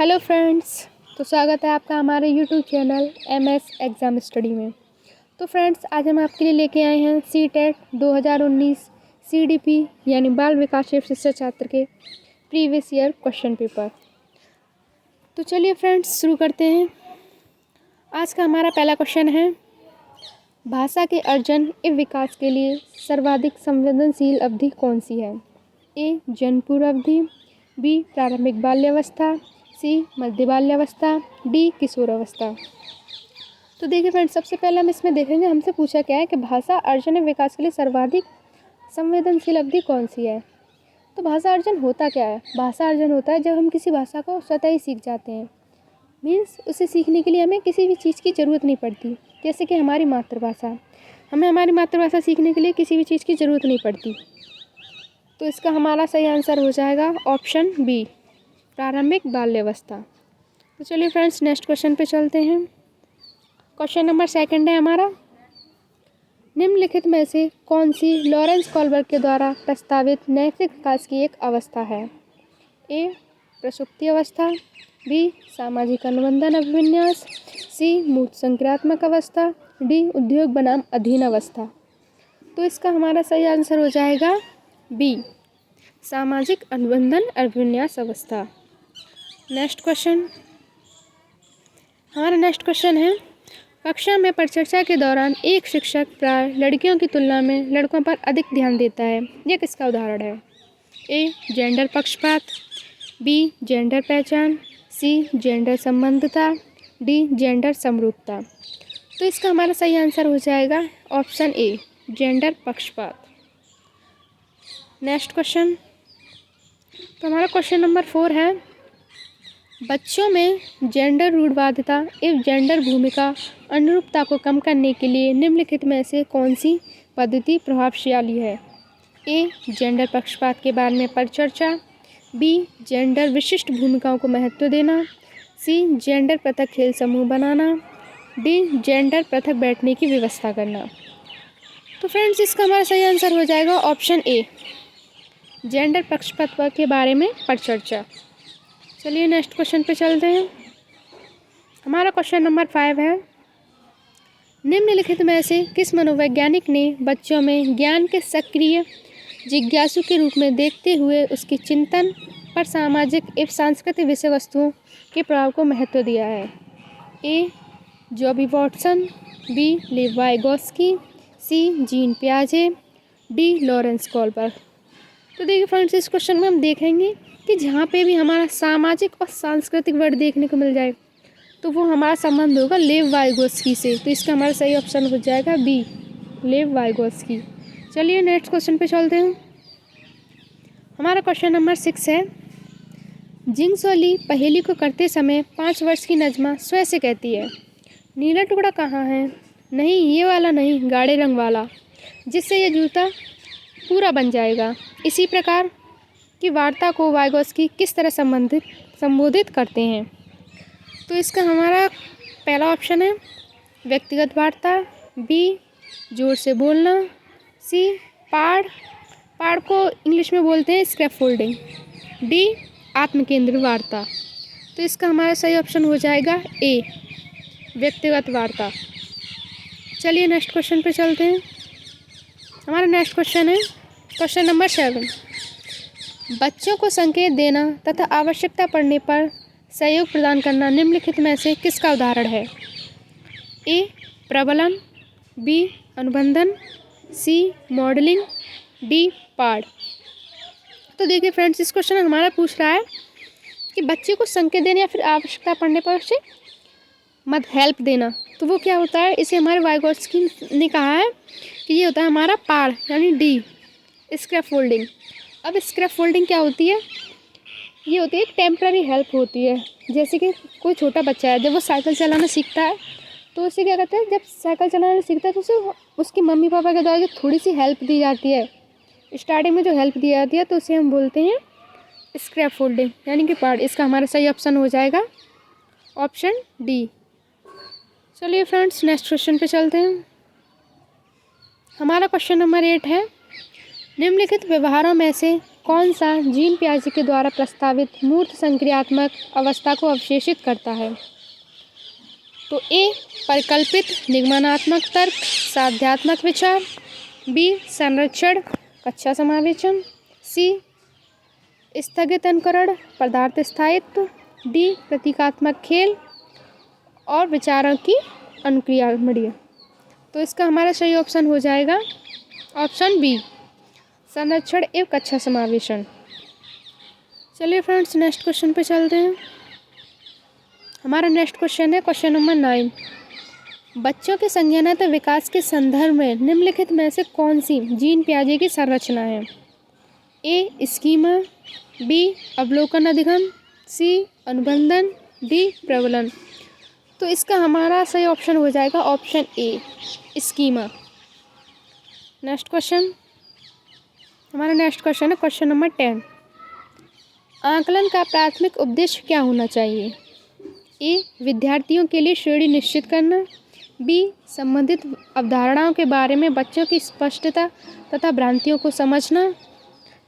Hello friends. तो स्वागत है आपका हमारे YouTube channel MS exam study में। तो फ्रेंड्स, आज हम आपके लिए लेके आए हैं CTET 2019 CDP यानी बाल विकास एवं शिक्षा छात्र के प्रीवियस ईयर क्वेश्चन पेपर। तो चलिए फ्रेंड्स, शुरू करते हैं। आज का हमारा पहला क्वेश्चन है, भाषा के अर्जन एवं विकास के लिए सर्वाधिक संवेदनशील अवधि कौन सी है? A जन्मपूर्व अवधि, B प्रारंभिक बाल्यावस्था, C मध्य बाल्यावस्था, D किशोरावस्था। तो देखिए फ्रेंड्स, सबसे पहले हम इसमें देखेंगे हमसे पूछा क्या है कि भाषा अर्जन एवं विकास के लिए सर्वाधिक संवेदनशील अवधि कौन सी है। तो भाषा अर्जन होता क्या है? भाषा अर्जन होता है जब हम किसी भाषा को स्वतः ही सीख जाते हैं। मीन्स उसे सीखने के लिए हमें किसी भी चीज़ की ज़रूरत नहीं पड़ती। जैसे कि हमारी मातृभाषा, हमें हमारी मातृभाषा सीखने के लिए किसी भी चीज़ की ज़रूरत नहीं पड़ती। तो इसका हमारा सही आंसर हो जाएगा ऑप्शन बी, प्रारंभिक बाल्यावस्था। तो चलिए फ्रेंड्स, नेक्स्ट क्वेश्चन पे चलते हैं। क्वेश्चन नंबर 2 है हमारा, निम्नलिखित में से कौन सी लॉरेंस कॉल्बर्ग के द्वारा प्रस्तावित नैतिक विकास की एक अवस्था है? ए प्रसुप्ति अवस्था, बी सामाजिक अनुबंधन अभिविन्यास, सी मूर्त संक्रियात्मक अवस्था, डी उद्योग बनाम अधीन अवस्था। तो इसका हमारा सही आंसर हो जाएगा बी, सामाजिक अनुबंधन अभिविन्यास अवस्था। नेक्स्ट क्वेश्चन, हमारा नेक्स्ट क्वेश्चन है, कक्षा में परिचर्चा के दौरान एक शिक्षक प्राय लड़कियों की तुलना में लड़कों पर अधिक ध्यान देता है, यह किसका उदाहरण है? ए जेंडर पक्षपात, बी जेंडर पहचान, सी जेंडर संबंधता, डी जेंडर समरूपता। तो इसका हमारा सही आंसर हो जाएगा ऑप्शन ए, जेंडर पक्षपात। नेक्स्ट क्वेश्चन, तो हमारा क्वेश्चन नंबर 4 है, बच्चों में जेंडर रूढ़वादिता एवं जेंडर भूमिका अनुरूपता को कम करने के लिए निम्नलिखित में से कौन सी पद्धति प्रभावशाली है? ए जेंडर पक्षपात के बारे में परिचर्चा, बी जेंडर विशिष्ट भूमिकाओं को महत्व देना, सी जेंडर पृथक खेल समूह बनाना, डी जेंडर पृथक बैठने की व्यवस्था करना। तो फ्रेंड्स, इसका हमारा सही आंसर हो जाएगा ऑप्शन ए, जेंडर पक्षपात के बारे में परिचर्चा। चलिए नेक्स्ट क्वेश्चन पे चलते हैं। हमारा क्वेश्चन नंबर 5 है, निम्नलिखित में से किस मनोवैज्ञानिक ने बच्चों में ज्ञान के सक्रिय जिज्ञासु के रूप में देखते हुए उसके चिंतन पर सामाजिक एवं सांस्कृतिक विषय वस्तुओं के प्रभाव को महत्व दिया है? ए जॉबी वॉटसन, बी लेव वाइगोस्की, सी जीन पियाजे, डी लॉरेंस कॉल्बर्ग। तो देखिए फ्रेंड्स, इस क्वेश्चन में हम देखेंगे कि जहाँ पे भी हमारा सामाजिक और सांस्कृतिक वर्ड देखने को मिल जाए तो वो हमारा संबंध होगा लेव वाइगोस्की से। तो इसका हमारा सही ऑप्शन हो जाएगा बी, लेव वाइगोस्की। चलिए नेक्स्ट क्वेश्चन पे चलते हैं। हमारा क्वेश्चन नंबर 6 है, जिंगसोली पहेली को करते समय 5 वर्ष की नजमा स्वयं से कहती है, नीला टुकड़ा कहाँ है? नहीं, ये वाला नहीं, गाढ़े रंग वाला, जिससे ये जूता पूरा बन जाएगा। इसी प्रकार की वार्ता को वाइगोस्की किस तरह संबोधित करते हैं? तो इसका हमारा पहला ऑप्शन है व्यक्तिगत वार्ता, बी जोर से बोलना, सी पाड़ को इंग्लिश में बोलते हैं स्क्रैफोल्डिंग, डी आत्मकेंद्रित वार्ता। तो इसका हमारा सही ऑप्शन हो जाएगा ए, व्यक्तिगत वार्ता। चलिए नेक्स्ट क्वेश्चन पे चलते हैं। हमारा नेक्स्ट क्वेश्चन है क्वेश्चन नंबर 7, बच्चों को संकेत देना तथा आवश्यकता पड़ने पर सहयोग प्रदान करना निम्नलिखित में से किसका उदाहरण है? ए प्रबलन, बी अनुबंधन, सी मॉडलिंग, डी पाड़। तो देखिए फ्रेंड्स, इस क्वेश्चन में हमारा पूछ रहा है कि बच्चे को संकेत देना या फिर आवश्यकता पड़ने पर उसे हेल्प देना। तो वो क्या होता है? इसे हमारे वाइगोस्की ने कहा है कि ये होता है हमारा पाड़ यानी डी स्क्रैफोल्डिंग। अब स्क्रैफोल्डिंग क्या होती है? ये होती है एक टेम्पररी हेल्प होती है। जैसे कि कोई छोटा बच्चा है, जब वो साइकिल चलाना सीखता है तो उसे क्या कहते हैं, जब साइकिल चलाना सीखता है तो उसे उसके मम्मी पापा के द्वारा जो थोड़ी सी हेल्प दी जाती है, स्टार्टिंग में जो हेल्प दी जाती है, तो उसे हम बोलते हैं स्क्रैफोल्डिंग यानी कि पाड़। इसका हमारा सही ऑप्शन हो जाएगा ऑप्शन डी। चलिए फ्रेंड्स, नेक्स्ट क्वेश्चन पे चलते हैं। हमारा क्वेश्चन नंबर 8 है, निम्नलिखित व्यवहारों में से कौन सा जीन पियाजे के द्वारा प्रस्तावित मूर्त संक्रियात्मक अवस्था को अवशेषित करता है? तो ए परिकल्पित निगमनात्मक तर्क साध्यात्मक विचार, बी संरक्षण कक्षा समावेशन, सी स्थगित अनुकरण पदार्थ स्थायित्व, डी प्रतीकात्मक खेल और विचारों की अनुक्रियामणि। तो इसका हमारा सही ऑप्शन हो जाएगा ऑप्शन बी संरक्षण एवं कक्षा समावेशन। चलिए फ्रेंड्स नेक्स्ट क्वेश्चन पे चलते हैं। हमारा नेक्स्ट क्वेश्चन है क्वेश्चन नंबर 9। बच्चों के संज्ञानात्मक विकास के संदर्भ में निम्नलिखित में से कौन सी जीन पियाजे की संरचना है? ए स्कीमा, बी अवलोकन अधिगम, सी अनुबंधन, डी प्रबलन। तो इसका हमारा सही ऑप्शन हो जाएगा option A schema. Next question, हमारा नेक्स्ट क्वेश्चन है क्वेश्चन नंबर 10। आकलन का प्राथमिक उद्देश्य क्या होना चाहिए? ए विद्यार्थियों के लिए श्रेणी निश्चित करना, बी संबंधित अवधारणाओं के बारे में बच्चों की स्पष्टता तथा भ्रांतियों को समझना,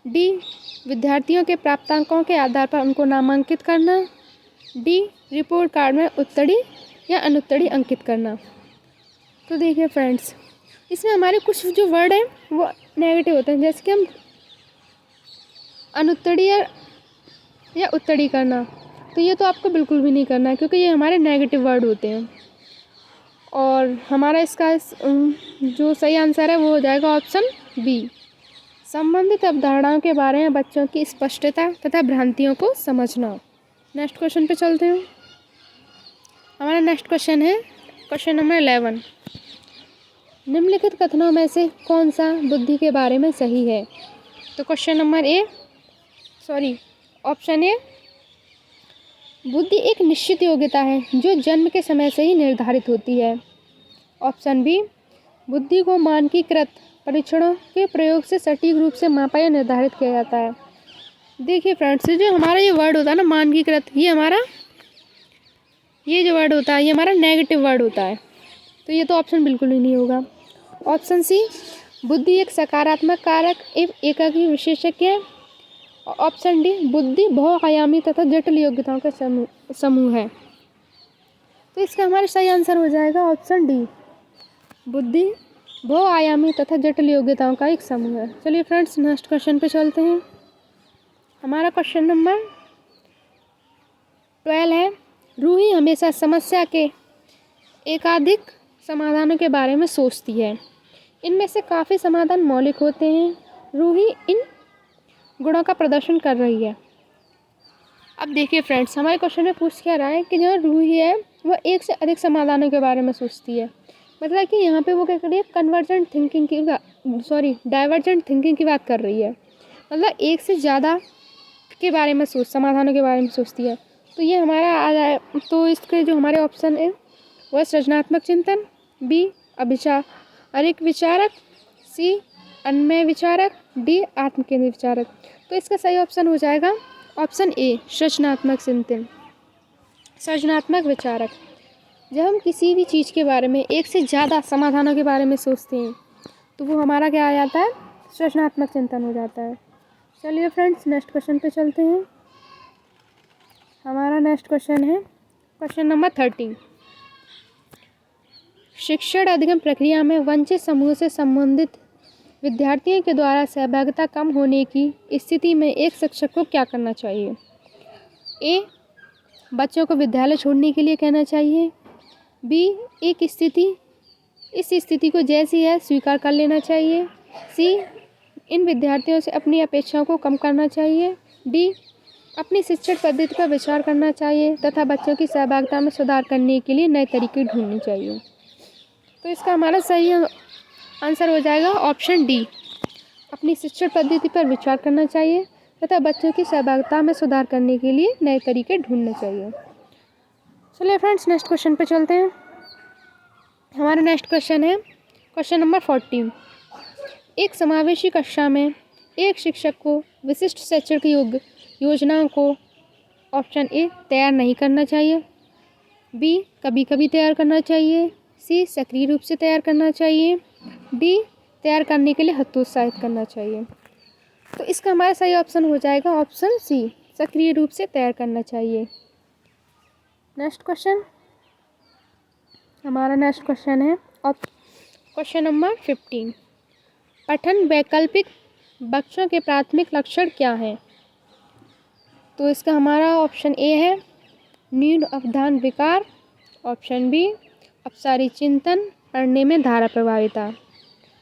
डी विद्यार्थियों के प्राप्तांकों के आधार पर उनको नामांकित करना, डी रिपोर्ट कार्ड में उत्तरी या अनुत्तरी अंकित करना। तो देखिए फ्रेंड्स, इसमें हमारे कुछ जो वर्ड हैं वो नेगेटिव होते हैं, जैसे कि हम अनुत्तरी या उत्तरी करना, तो ये तो आपको बिल्कुल भी नहीं करना है क्योंकि ये हमारे नेगेटिव वर्ड होते हैं। और हमारा इसका जो सही आंसर है वो हो जाएगा ऑप्शन बी संबंधित अवधारणाओं के बारे में बच्चों की स्पष्टता तथा भ्रांतियों को समझना। नेक्स्ट क्वेश्चन पे चलते हैं। हमारा नेक्स्ट क्वेश्चन है क्वेश्चन नंबर 11। निम्नलिखित कथनों में से कौन सा बुद्धि के बारे में सही है? तो क्वेश्चन नंबर ऑप्शन ए बुद्धि एक निश्चित योग्यता है जो जन्म के समय से ही निर्धारित होती है। ऑप्शन बी बुद्धि को मानकीकृत परीक्षणों के प्रयोग से सटीक रूप से मापा या निर्धारित किया जाता है। देखिए फ्रेंड्स, जो हमारा ये वर्ड होता है ना मानकीकृत, ये जो वर्ड होता है ये हमारा नेगेटिव वर्ड होता है, तो ये तो ऑप्शन बिल्कुल ही नहीं होगा। ऑप्शन सी बुद्धि एक सकारात्मक कारक एवं एकाकी विशेषज्ञ है। ऑप्शन डी बुद्धि बहुआयामी तथा जटिल योग्यताओं का समूह है। तो इसका हमारा सही आंसर हो जाएगा ऑप्शन डी बुद्धि बहुआयामी तथा जटिल योग्यताओं का एक समूह है। चलिए फ्रेंड्स नेक्स्ट क्वेश्चन पे चलते हैं। हमारा क्वेश्चन नंबर 12 है रूही हमेशा समस्या के एकाधिक समाधानों के बारे में सोचती है। इनमें से काफ़ी समाधान मौलिक होते हैं। रूही इन गुणों का प्रदर्शन कर रही है। अब देखिए फ्रेंड्स, हमारे क्वेश्चन में पूछ क्या रहा है कि जो रूही है वो एक से अधिक समाधानों के बारे में सोचती है। मतलब कि यहाँ पे वो क्या कर रही है डाइवर्जेंट थिंकिंग की बात कर रही है। मतलब एक से ज़्यादा के बारे में समाधानों के बारे में सोचती है। तो ये हमारा आ जाए, तो इसके जो हमारे ऑप्शन है वह सृजनात्मक चिंतन, बी अभिचारिक विचारक, सी अन्वय विचारक, डी आत्मकेंद्रित विचारक। तो इसका सही ऑप्शन हो जाएगा ऑप्शन ए सृजनात्मक चिंतन, सृजनात्मक विचारक। जब हम किसी भी चीज़ के बारे में एक से ज़्यादा समाधानों के बारे में सोचते हैं तो वो हमारा क्या आ जाता है, सृजनात्मक चिंतन हो जाता है। चलिए फ्रेंड्स नेक्स्ट क्वेश्चन पे चलते हैं। हमारा नेक्स्ट क्वेश्चन है क्वेश्चन नंबर 13। शिक्षण अधिगम प्रक्रिया में वंचित समूह से संबंधित विद्यार्थियों के द्वारा सहभागिता कम होने की स्थिति में एक शिक्षक को क्या करना चाहिए? ए बच्चों को विद्यालय छोड़ने के लिए कहना चाहिए, बी इस स्थिति को जैसी है स्वीकार कर लेना चाहिए, सी इन विद्यार्थियों से अपनी अपेक्षाओं को कम करना चाहिए, डी अपनी शिक्षण पद्धति पर विचार करना चाहिए तथा बच्चों की सहभागिता में सुधार करने के लिए नए तरीके ढूंढने चाहिए। तो इसका हमारा सही आंसर हो जाएगा ऑप्शन डी अपनी शिक्षण पद्धति पर विचार करना चाहिए तथा बच्चों की सहभागिता में सुधार करने के लिए नए तरीके ढूंढने चाहिए। चलिए फ्रेंड्स नेक्स्ट क्वेश्चन पे चलते हैं। हमारा नेक्स्ट क्वेश्चन है क्वेश्चन नंबर 14। एक समावेशी कक्षा में एक शिक्षक को विशिष्ट शैक्षणिक योजनाओं को ऑप्शन ए तैयार नहीं करना चाहिए, बी कभी कभी तैयार करना चाहिए, सी सक्रिय रूप से तैयार करना चाहिए, डी तैयार करने के लिए हतोत्साहित करना चाहिए। तो इसका हमारा सही ऑप्शन हो जाएगा ऑप्शन सी, सक्रिय रूप से तैयार करना चाहिए। नेक्स्ट क्वेश्चन, हमारा नेक्स्ट क्वेश्चन है क्वेश्चन नंबर 15। पठन वैकल्पिक बच्चों के प्राथमिक लक्षण क्या हैं? तो इसका हमारा ऑप्शन ए है न्यून अवधान विकार, ऑप्शन बी अपसारी चिंतन, पढ़ने में धारा प्रभाविता,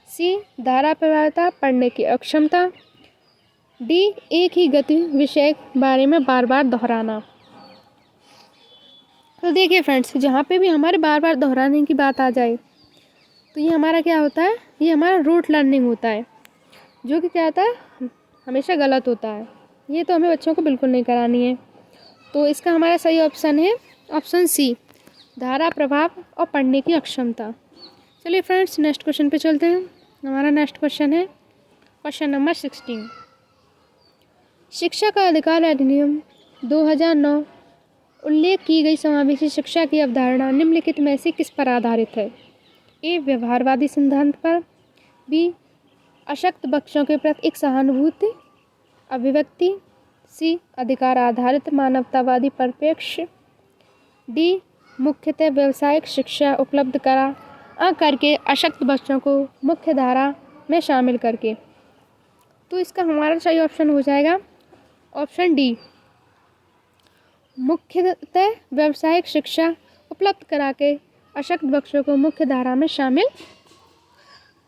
सी धारा प्रभाविता, पढ़ने की अक्षमता, डी एक ही गति विषय बारे में बार बार दोहराना। तो देखिए फ्रेंड्स, जहाँ पे भी हमारे बार बार दोहराने की बात आ जाए तो ये हमारा क्या होता है, ये हमारा रूट लर्निंग होता है, जो कि क्या होता है, हमेशा गलत होता है। ये तो हमें बच्चों को बिल्कुल नहीं करानी है। तो इसका हमारा सही ऑप्शन है ऑप्शन सी, धारा प्रभाव और पढ़ने की अक्षमता। चलिए फ्रेंड्स, नेक्स्ट क्वेश्चन पे चलते हैं। हमारा नेक्स्ट क्वेश्चन है क्वेश्चन नंबर 16। शिक्षा का अधिकार अधिनियम 2009 उल्लेख की गई समावेशी शिक्षा की अवधारणा निम्नलिखित में से किस पर आधारित है? ए व्यवहारवादी सिद्धांत पर, बी अशक्त बच्चों के प्रति एक सहानुभूति अभिव्यक्ति, सी अधिकार आधारित मानवतावादी परिप्रेक्ष्य, डी मुख्यतः व्यावसायिक शिक्षा उपलब्ध करा करके अशक्त बच्चों को मुख्य धारा में शामिल करके। तो इसका हमारा सही ऑप्शन हो जाएगा ऑप्शन डी, मुख्यतः व्यावसायिक शिक्षा उपलब्ध करा के अशक्त बच्चों को मुख्य धारा में शामिल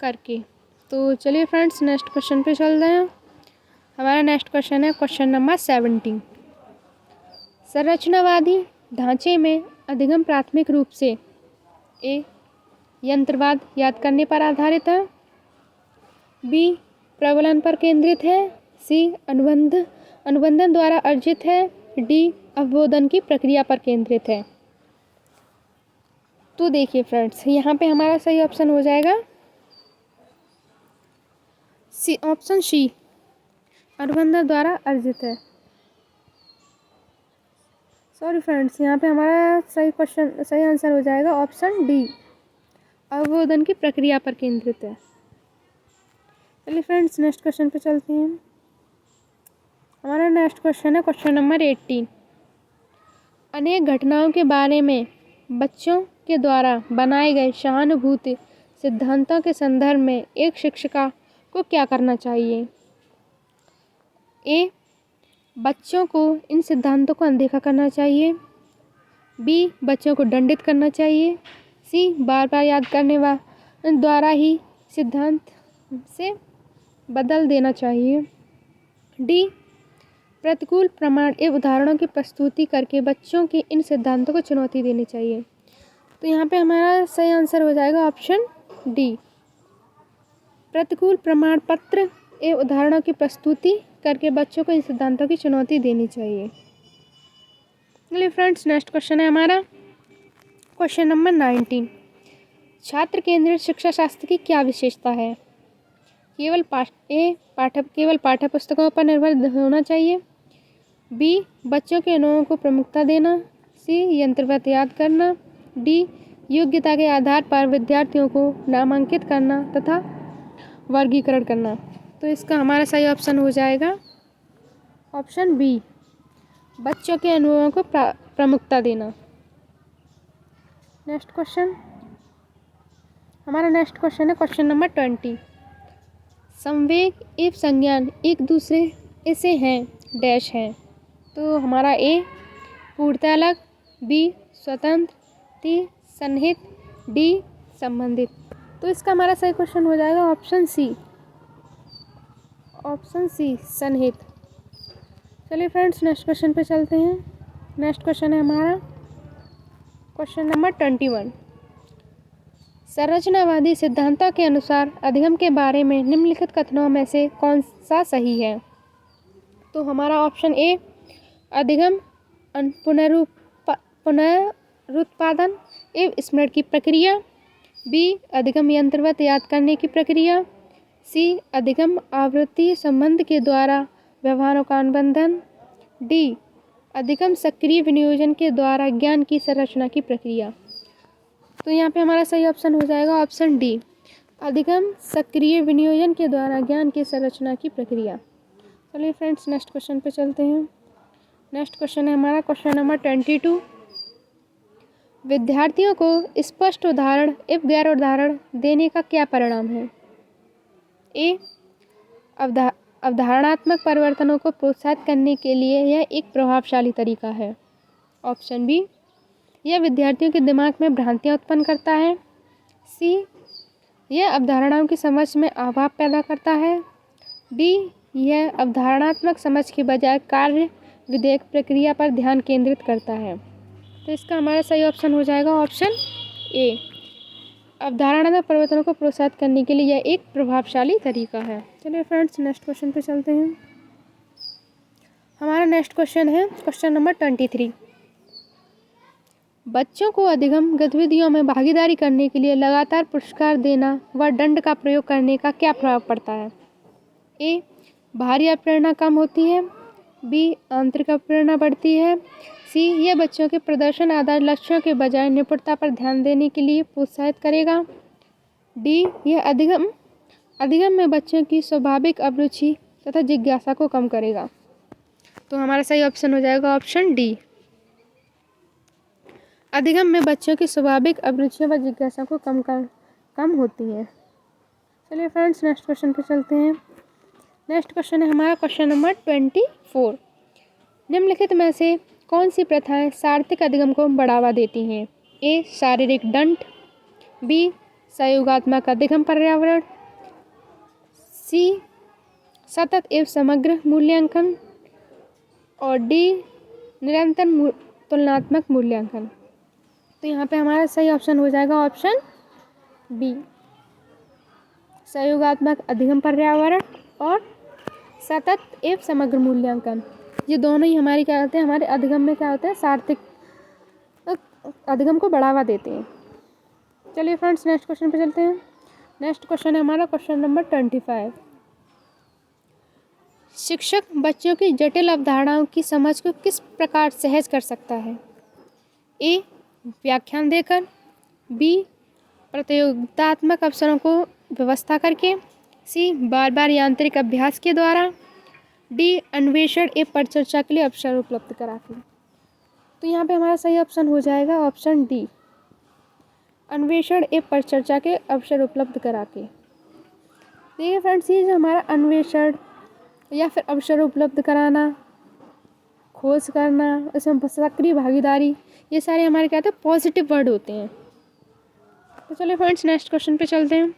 करके। तो चलिए फ्रेंड्स, नेक्स्ट क्वेश्चन पे चल रहे हैं। हमारा नेक्स्ट क्वेश्चन है क्वेश्चन नंबर 17। संरचनावादी ढांचे में अधिगम प्राथमिक रूप से ए यंत्रवाद याद करने पर आधारित है, बी प्रबलन पर केंद्रित है, सी अनुबंधन द्वारा अर्जित है, डी अवबोधन की प्रक्रिया पर केंद्रित है। तो देखिए फ्रेंड्स, यहाँ पे हमारा सही ऑप्शन हो जाएगा सी, ऑप्शन सी अनुबंधन द्वारा अर्जित है। सॉरी फ्रेंड्स, यहाँ पे हमारा सही आंसर हो जाएगा ऑप्शन डी, अवबोधन की प्रक्रिया पर केंद्रित है। चलिए फ्रेंड्स, नेक्स्ट क्वेश्चन पे चलते हैं। हमारा नेक्स्ट क्वेश्चन है क्वेश्चन नंबर 18। अनेक घटनाओं के बारे में बच्चों के द्वारा बनाए गए सहानुभूति सिद्धांतों के संदर्भ में एक शिक्षिका को क्या करना चाहिए? ए बच्चों को इन सिद्धांतों को अनदेखा करना चाहिए, बी बच्चों को दंडित करना चाहिए, सी बार बार याद करने द्वारा ही सिद्धांत से बदल देना चाहिए, डी प्रतिकूल प्रमाण एवं उदाहरणों की प्रस्तुति करके बच्चों के इन सिद्धांतों को चुनौती देनी चाहिए। तो यहाँ पे हमारा सही आंसर हो जाएगा ऑप्शन डी, प्रतिकूल प्रमाण पत्र एवं उदाहरणों की प्रस्तुति करके बच्चों को इन सिद्धांतों की चुनौती देनी चाहिए। चलिए फ्रेंड्स, नेक्स्ट क्वेश्चन है हमारा क्वेश्चन नंबर 19। छात्र केंद्रित शिक्षा शास्त्र की क्या विशेषता है? केवल पाठ्य पुस्तकों पर निर्भर होना चाहिए, बी बच्चों के अनुभवों को प्रमुखता देना, सी यंत्रवत याद करना, डी योग्यता के आधार पर विद्यार्थियों को नामांकित करना तथा वर्गीकरण करना। तो इसका हमारा सही ऑप्शन हो जाएगा ऑप्शन बी, बच्चों के अनुभवों को प्रमुखता देना। नेक्स्ट क्वेश्चन, हमारा नेक्स्ट क्वेश्चन है क्वेश्चन नंबर 20। संवेग एवं संज्ञान एक दूसरे ऐसे हैं डैश हैं। तो हमारा ए पूर्णतः अलग, बी स्वतंत्र, सी सन्निहित, डी संबंधित। तो इसका हमारा सही क्वेश्चन हो जाएगा ऑप्शन सी सन्निहित। चलिए फ्रेंड्स, नेक्स्ट क्वेश्चन पे चलते हैं। नेक्स्ट क्वेश्चन है हमारा क्वेश्चन नंबर 21। संरचनावादी सिद्धांतों के अनुसार अधिगम के बारे में निम्नलिखित कथनों में से कौन सा सही है? तो हमारा ऑप्शन ए अधिगम पुनरुत्पादन एवं स्मरण की प्रक्रिया, बी अधिगम यंत्रवत याद करने की प्रक्रिया, सी अधिगम आवृत्ति संबंध के द्वारा व्यवहारों का अनुबंधन, डी अधिगम सक्रिय विनियोजन के द्वारा ज्ञान की संरचना की प्रक्रिया। तो यहाँ पे हमारा सही ऑप्शन हो जाएगा ऑप्शन डी, अधिगम सक्रिय विनियोजन के द्वारा ज्ञान की संरचना की प्रक्रिया। चलिए फ्रेंड्स नेक्स्ट क्वेश्चन पे चलते हैं। नेक्स्ट क्वेश्चन है हमारा क्वेश्चन नंबर 22। विद्यार्थियों को स्पष्ट उदाहरण एवं गैर उदाहरण देने का क्या परिणाम है? ए, अवधारणात्मक परिवर्तनों को प्रोत्साहित करने के लिए यह एक प्रभावशाली तरीका है। ऑप्शन बी, यह विद्यार्थियों के दिमाग में भ्रांतियाँ उत्पन्न करता है। सी, यह अवधारणाओं की समझ में अभाव पैदा करता है। डी, यह अवधारणात्मक समझ के बजाय कार्य विधेयक प्रक्रिया पर ध्यान केंद्रित करता है। तो इसका हमारा सही ऑप्शन हो जाएगा ऑप्शन ए, अवधारणात्मक परिवर्तनों को प्रोत्साहित करने के लिए यह एक प्रभावशाली तरीका है। चलिए फ्रेंड्स नेक्स्ट क्वेश्चन पे चलते हैं। हमारा नेक्स्ट क्वेश्चन है क्वेश्चन नंबर 23। बच्चों को अधिगम गतिविधियों में भागीदारी करने के लिए लगातार पुरस्कार देना व दंड का प्रयोग करने का क्या प्रभाव पड़ता है? ए, बाहरी प्रेरणा कम होती है। बी, आंतरिक प्रेरणा बढ़ती है। सी, यह बच्चों के प्रदर्शन आधारित लक्ष्यों के बजाय निपुणता पर ध्यान देने के लिए प्रोत्साहित करेगा। डी, यह अधिगम में बच्चों की स्वाभाविक अभिरुचि तथा जिज्ञासा को कम करेगा। तो हमारा सही ऑप्शन हो जाएगा ऑप्शन डी, अधिगम में बच्चों की स्वाभाविक अभिरुचियों व जिज्ञासा को कम होती है। चलिए फ्रेंड्स नेक्स्ट क्वेश्चन पे चलते हैं। नेक्स्ट क्वेश्चन है हमारा क्वेश्चन नंबर 24। निम्नलिखित में से कौन सी प्रथाएं सार्थक अधिगम को बढ़ावा देती हैं? ए, शारीरिक दंड। बी, सहयोगात्मक अधिगम पर्यावरण। सी, सतत एवं समग्र मूल्यांकन। और डी, निरंतर तुलनात्मक मूल्यांकन। तो यहाँ पे हमारा सही ऑप्शन हो जाएगा ऑप्शन बी, सहयोगात्मक अधिगम पर्यावरण और सतत एवं समग्र मूल्यांकन। ये दोनों ही हमारी क्या होते हैं, हमारे अधिगम में क्या होता है, सार्थक अधिगम को बढ़ावा देते हैं। चलिए फ्रेंड्स नेक्स्ट क्वेश्चन पे चलते हैं। नेक्स्ट क्वेश्चन है हमारा क्वेश्चन नंबर 25। शिक्षक बच्चों की जटिल अवधारणाओं की समझ को किस प्रकार सहज कर सकता है? ए, व्याख्यान देकर। बी, प्रतियोगितात्मक अवसरों को व्यवस्था करके। सी, बार बार यांत्रिक अभ्यास के द्वारा। डी, अन्वेषण एवं परिचर्चा के लिए अवसर उपलब्ध करा के। तो यहाँ पे हमारा सही ऑप्शन हो जाएगा ऑप्शन डी, अन्वेषण एवं परिचर्चा के अवसर उपलब्ध करा के। देखिए फ्रेंड्स, ये जो हमारा अन्वेषण या फिर अवसर उपलब्ध कराना, खोज करना, इसमें सक्रिय भागीदारी, ये सारे हमारे क्या होते हैं, पॉजिटिव वर्ड होते हैं। तो चलिए फ्रेंड्स नेक्स्ट क्वेश्चन पे चलते हैं।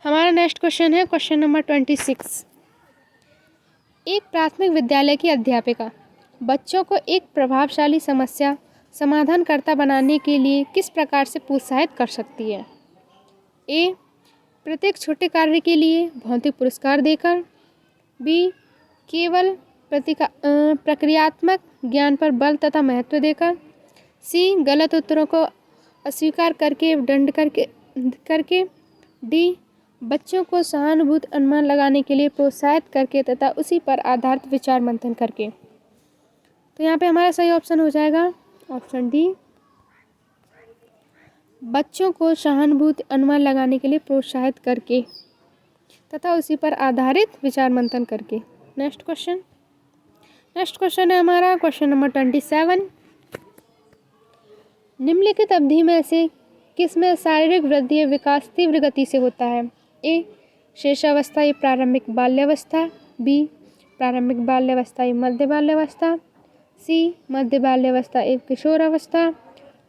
हमारा नेक्स्ट क्वेश्चन है क्वेश्चन नंबर 26। एक प्राथमिक विद्यालय की अध्यापिका बच्चों को एक प्रभावशाली समस्या समाधानकर्ता बनाने के लिए किस प्रकार से प्रोत्साहित कर सकती है? ए, प्रत्येक छोटे कार्य के लिए भौतिक पुरस्कार देकर। बी, केवल प्रक्रियात्मक ज्ञान पर बल तथा महत्व देकर। सी, गलत उत्तरों को अस्वीकार करके दंड करके। डी, बच्चों को सहानुभूत अनुमान लगाने के लिए प्रोत्साहित करके तथा उसी पर आधारित विचार मंथन करके। तो यहाँ पे हमारा सही ऑप्शन हो जाएगा ऑप्शन डी, बच्चों को सहानुभूत अनुमान लगाने के लिए प्रोत्साहित करके तथा उसी पर आधारित विचार मंथन करके। नेक्स्ट क्वेश्चन है हमारा क्वेश्चन नंबर 27। निम्नलिखित अवधि में से किसमें शारीरिक वृद्धि विकास तीव्र गति से होता है? ए, शेषावस्था या प्रारंभिक बाल्यावस्था। बी, प्रारंभिक बाल्यावस्था या मध्य बाल्यावस्था। सी, मध्य बाल्यावस्था एवं किशोरावस्था।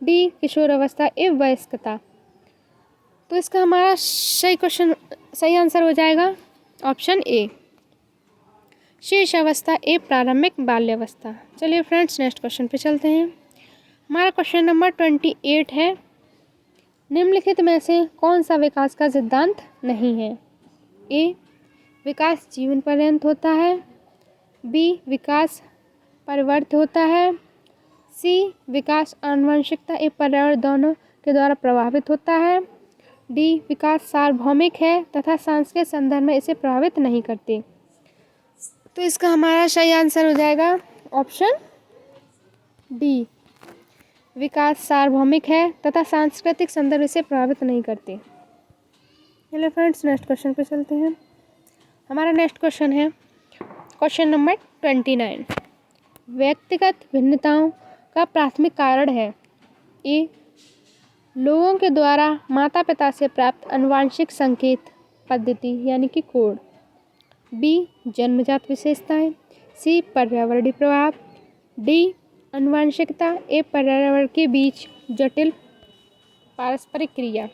डी, किशोरावस्था एवं वयस्कता। तो इसका हमारा सही आंसर हो जाएगा ऑप्शन ए, शेष अवस्था एवं प्रारंभिक बाल्यावस्था। चलिए फ्रेंड्स नेक्स्ट क्वेश्चन पे चलते हैं। हमारा क्वेश्चन नंबर 28 है। निम्नलिखित में से कौन सा विकास का सिद्धांत नहीं है? ए, विकास जीवन पर्यंत होता है। बी, विकास परिवर्त होता है। सी, विकास आनुवंशिकता एवं पर्यावरण दोनों के द्वारा प्रभावित होता है। डी, विकास सार्वभौमिक है तथा सांस्कृतिक संदर्भ में इसे प्रभावित नहीं करते। तो इसका हमारा सही आंसर हो जाएगा ऑप्शन डी, विकास सार्वभौमिक है तथा सांस्कृतिक संदर्भ इसे प्रभावित नहीं करते। चलिए फ्रेंड्स नेक्स्ट क्वेश्चन पे चलते हैं। हमारा नेक्स्ट क्वेश्चन है क्वेश्चन नंबर 29। व्यक्तिगत भिन्नताओं का प्राथमिक कारण है ए लोगों के द्वारा माता पिता से प्राप्त आनुवंशिक संकेत पद्धति यानी कि कोड, बी जन्मजात विशेषताएं, सी पर्यावरणीय प्रभाव, डी आनुवंशिकता, ए पर्यावरण के बीच जटिल पारस्परिक क्रिया।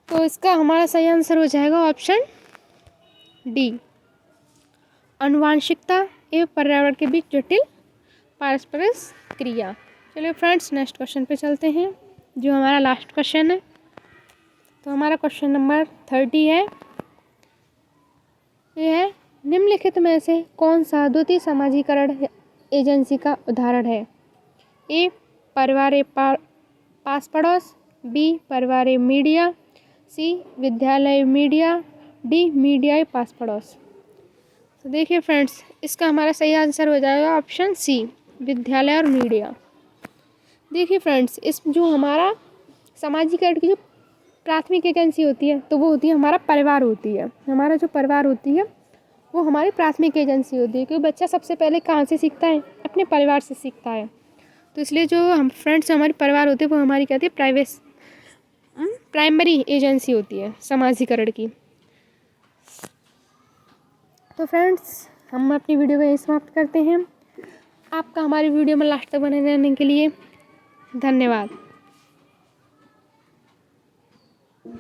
तो इसका हमारा सही आंसर हो जाएगा ऑप्शन डी आनुवंशिकता एवं पर्यावरण के बीच जटिल पारस्परिक क्रिया। चलिए फ्रेंड्स नेक्स्ट क्वेश्चन पे चलते हैं जो हमारा लास्ट क्वेश्चन है। तो हमारा क्वेश्चन नंबर 30 है। यह है निम्नलिखित में से कौन सा द्वितीय समाजीकरण एजेंसी का उदाहरण है? ए परिवार पास पड़ोस, बी परिवार मीडिया, सी विद्यालय मीडिया, डी मीडिया पास पड़ोस। तो देखिए फ्रेंड्स इसका हमारा सही आंसर हो जाएगा ऑप्शन सी विद्यालय और मीडिया। देखिए फ्रेंड्स इस जो हमारा समाजीकरण की जो प्राथमिक एजेंसी होती है तो वो होती है हमारा परिवार होती है। हमारा जो परिवार होती है वो हमारी प्राथमिक एजेंसी होती है, क्योंकि बच्चा सबसे पहले कहाँ से सीखता है? अपने परिवार से सीखता है। तो इसलिए जो हम फ्रेंड्स हमारे परिवार होते हैं वो हमारी कहते हैं प्राइमरी एजेंसी होती है समाजीकरण की। तो फ्रेंड्स हम अपनी वीडियो को यहीं समाप्त करते हैं। आपका हमारी वीडियो में लास्ट तक बने रहने के लिए धन्यवाद।